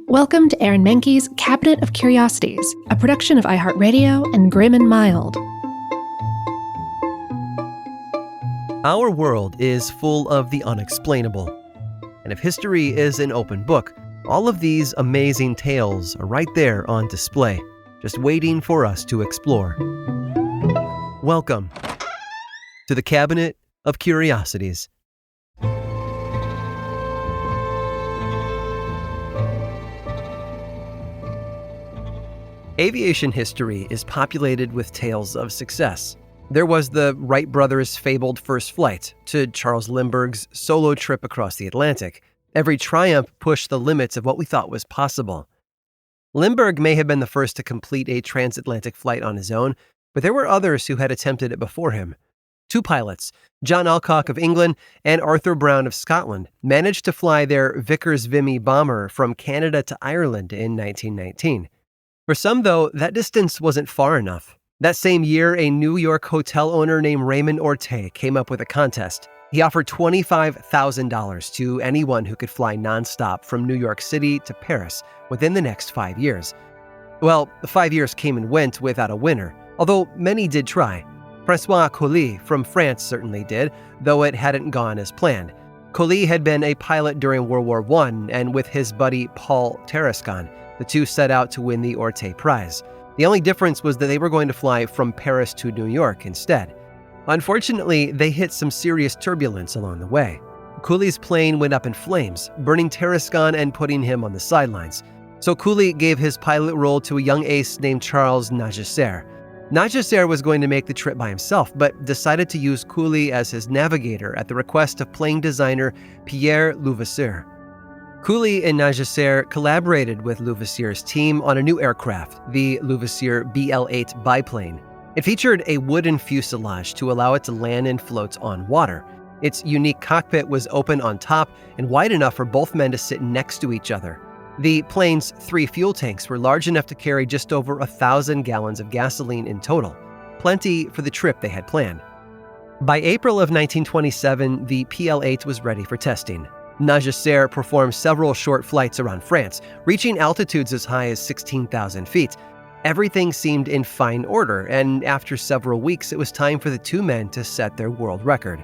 Welcome to Aaron Mahnke's Cabinet of Curiosities, a production of iHeartRadio and Grim and Mild. Our world is full of the unexplainable. And if history is an open book, all of these amazing tales are right there on display, just waiting for us to explore. Welcome to the Cabinet of Curiosities. Aviation history is populated with tales of success. There was the Wright brothers' fabled first flight, to Charles Lindbergh's solo trip across the Atlantic. Every triumph pushed the limits of what we thought was possible. Lindbergh may have been the first to complete a transatlantic flight on his own, but there were others who had attempted it before him. Two pilots, John Alcock of England and Arthur Brown of Scotland, managed to fly their Vickers Vimy bomber from Canada to Ireland in 1919. For some, though, that distance wasn't far enough. That same year, a New York hotel owner named Raymond Orte came up with a contest. He offered $25,000 to anyone who could fly nonstop from New York City to Paris within the next 5 years. Well, the 5 years came and went without a winner, although many did try. François Colli from France certainly did, though it hadn't gone as planned. Colli had been a pilot during World War I, and with his buddy Paul Tarascon, the two set out to win the Orte Prize. The only difference was that they were going to fly from Paris to New York instead. Unfortunately, they hit some serious turbulence along the way. Colli's plane went up in flames, burning Tarascon and putting him on the sidelines. So Colli gave his pilot role to a young ace named Charles Nagesser. Nagesser was going to make the trip by himself, but decided to use Colli as his navigator at the request of plane designer Pierre Levasseur. Colli and Nagesser collaborated with Levasseur's team on a new aircraft, the Levasseur BL-8 biplane. It featured a wooden fuselage to allow it to land and float on water. Its unique cockpit was open on top and wide enough for both men to sit next to each other. The plane's 3 fuel tanks were large enough to carry just over 1,000 gallons of gasoline in total, plenty for the trip they had planned. By April of 1927, the PL-8 was ready for testing. Nagesser performed several short flights around France, reaching altitudes as high as 16,000 feet. Everything seemed in fine order, and after several weeks, it was time for the two men to set their world record.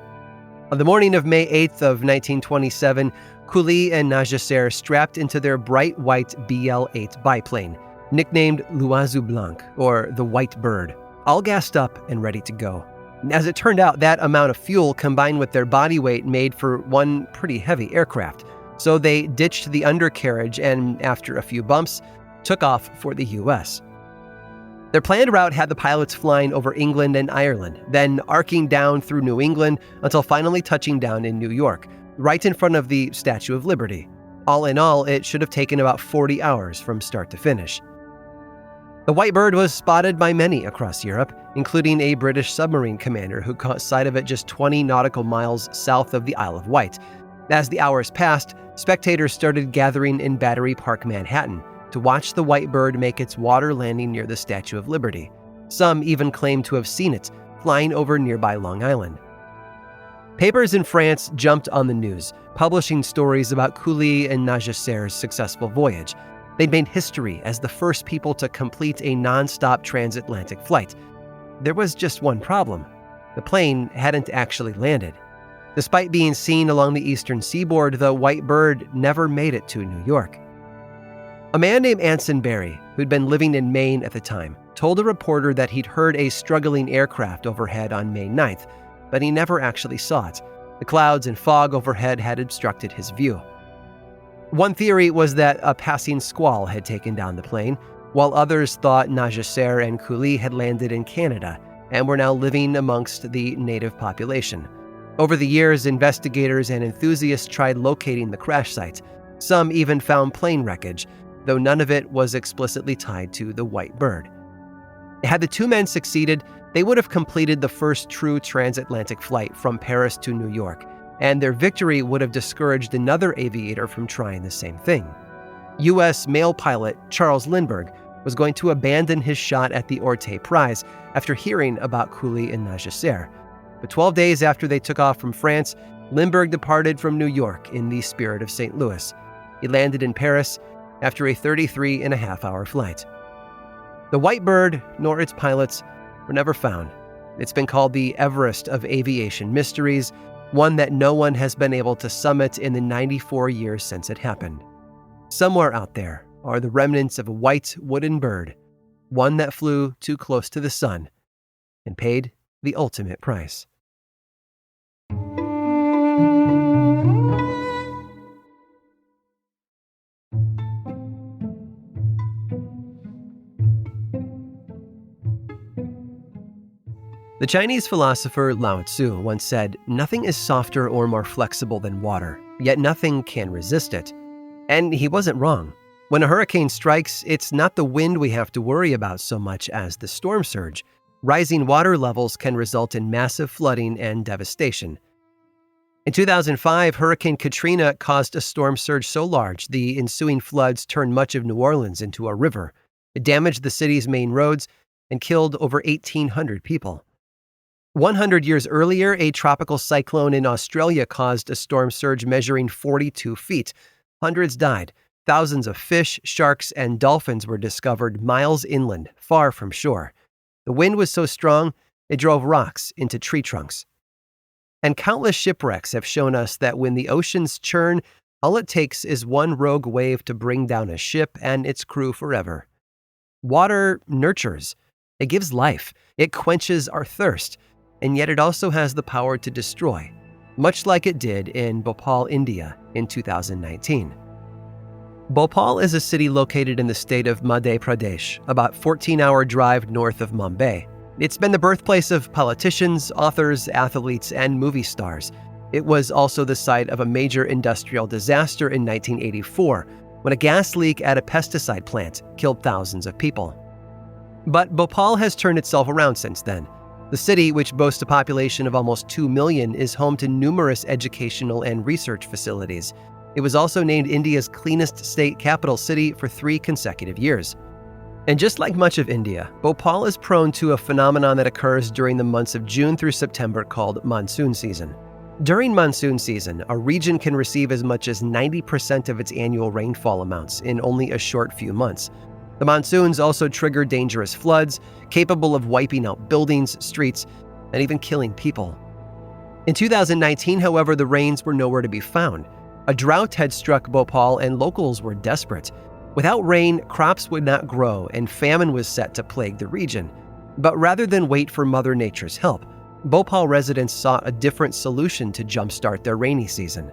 On the morning of May 8th of 1927, Colli and Nagesser strapped into their bright white BL-8 biplane, nicknamed L'Oiseau Blanc, or the White Bird, all gassed up and ready to go. As it turned out, that amount of fuel combined with their body weight made for one pretty heavy aircraft. So they ditched the undercarriage and, after a few bumps, took off for the U.S. Their planned route had the pilots flying over England and Ireland, then arcing down through New England until finally touching down in New York, right in front of the Statue of Liberty. All in all, it should have taken about 40 hours from start to finish. The White Bird was spotted by many across Europe, including a British submarine commander who caught sight of it just 20 nautical miles south of the Isle of Wight. As the hours passed, spectators started gathering in Battery Park, Manhattan, to watch the White Bird make its water landing near the Statue of Liberty. Some even claimed to have seen it flying over nearby Long Island. Papers in France jumped on the news, publishing stories about Colli and Nagesser's successful voyage. They'd made history as the first people to complete a non-stop transatlantic flight. There was just one problem. The plane hadn't actually landed. Despite being seen along the eastern seaboard, the White Bird never made it to New York. A man named Anson Berry, who'd been living in Maine at the time, told a reporter that he'd heard a struggling aircraft overhead on May 9th, but he never actually saw it. The clouds and fog overhead had obstructed his view. One theory was that a passing squall had taken down the plane, while others thought Nagesser and Colli had landed in Canada and were now living amongst the native population. Over the years, investigators and enthusiasts tried locating the crash site. Some even found plane wreckage, though none of it was explicitly tied to the White Bird. Had the two men succeeded, they would have completed the first true transatlantic flight from Paris to New York, and their victory would have discouraged another aviator from trying the same thing. U.S. male pilot Charles Lindbergh was going to abandon his shot at the Orte Prize after hearing about Colli and Nagesser. But 12 days after they took off from France, Lindbergh departed from New York in the spirit of St. Louis. He landed in Paris after a 33.5-hour flight. The white bird, nor its pilots, were never found. It's been called the Everest of aviation mysteries, one that no one has been able to summit in the 94 years since it happened. Somewhere out there are the remnants of a white wooden bird, one that flew too close to the sun and paid the ultimate price. The Chinese philosopher Lao Tzu once said, "Nothing is softer or more flexible than water, yet nothing can resist it." And he wasn't wrong. When a hurricane strikes, it's not the wind we have to worry about so much as the storm surge. Rising water levels can result in massive flooding and devastation. In 2005, Hurricane Katrina caused a storm surge so large the ensuing floods turned much of New Orleans into a river. It damaged the city's main roads and killed over 1,800 people. 100 years earlier, a tropical cyclone in Australia caused a storm surge measuring 42 feet. Hundreds died. Thousands of fish, sharks, and dolphins were discovered miles inland, far from shore. The wind was so strong, it drove rocks into tree trunks. And countless shipwrecks have shown us that when the oceans churn, all it takes is one rogue wave to bring down a ship and its crew forever. Water nurtures. It gives life. It quenches our thirst. And yet it also has the power to destroy, much like it did in Bhopal, India in 2019. Bhopal is a city located in the state of Madhya Pradesh, about 14-hour drive north of Mumbai. It's been the birthplace of politicians, authors, athletes, and movie stars. It was also the site of a major industrial disaster in 1984, when a gas leak at a pesticide plant killed thousands of people. But Bhopal has turned itself around since then. The city, which boasts a population of almost 2 million, is home to numerous educational and research facilities. It was also named India's cleanest state capital city for 3 consecutive years. And just like much of India, Bhopal is prone to a phenomenon that occurs during the months of June through September called monsoon season. During monsoon season, a region can receive as much as 90% of its annual rainfall amounts in only a short few months. The monsoons also trigger dangerous floods, capable of wiping out buildings, streets, and even killing people. In 2019, however, the rains were nowhere to be found. A drought had struck Bhopal and locals were desperate. Without rain, crops would not grow and famine was set to plague the region. But rather than wait for Mother Nature's help, Bhopal residents sought a different solution to jumpstart their rainy season.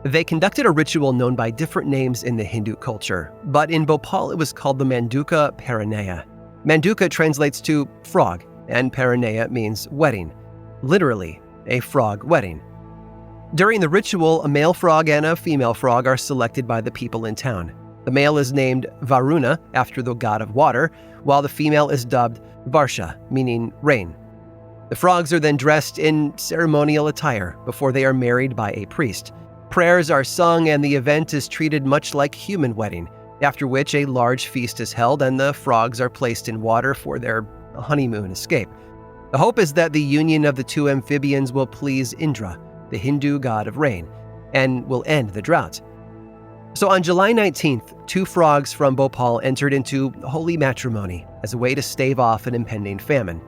They conducted a ritual known by different names in the Hindu culture, but in Bhopal it was called the Manduka Parinaya. Manduka translates to frog, and Parinaya means wedding. Literally, a frog wedding. During the ritual, a male frog and a female frog are selected by the people in town. The male is named Varuna, after the god of water, while the female is dubbed Varsha, meaning rain. The frogs are then dressed in ceremonial attire before they are married by a priest. Prayers are sung and the event is treated much like human wedding, after which a large feast is held and the frogs are placed in water for their honeymoon escape. The hope is that the union of the 2 amphibians will please Indra, the Hindu god of rain, and will end the drought. So on July 19th, 2 frogs from Bhopal entered into holy matrimony as a way to stave off an impending famine,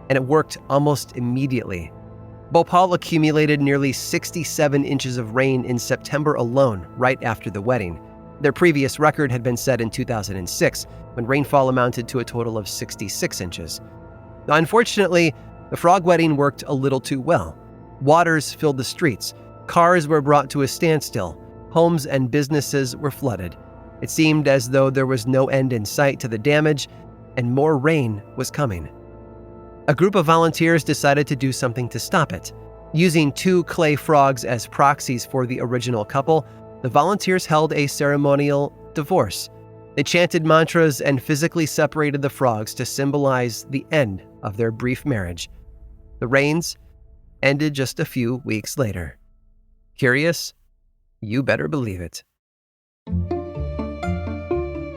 and it worked almost immediately. Bhopal accumulated nearly 67 inches of rain in September alone, right after the wedding. Their previous record had been set in 2006, when rainfall amounted to a total of 66 inches. Unfortunately, the frog wedding worked a little too well. Waters filled the streets, cars were brought to a standstill, homes and businesses were flooded. It seemed as though there was no end in sight to the damage, and more rain was coming. A group of volunteers decided to do something to stop it. Using 2 clay frogs as proxies for the original couple, the volunteers held a ceremonial divorce. They chanted mantras and physically separated the frogs to symbolize the end of their brief marriage. The rains ended just a few weeks later. Curious? You better believe it.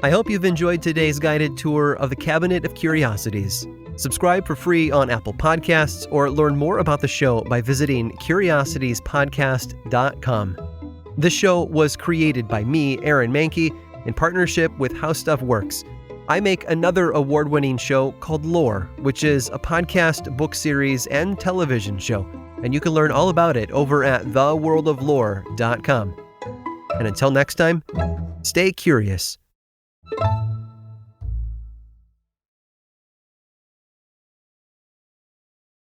I hope you've enjoyed today's guided tour of the Cabinet of Curiosities. Subscribe for free on Apple Podcasts or learn more about the show by visiting curiositiespodcast.com. This show was created by me, Aaron Mahnke, in partnership with How Stuff Works. I make another award-winning show called Lore, which is a podcast, book series, and television show, and you can learn all about it over at theworldoflore.com. And until next time, stay curious.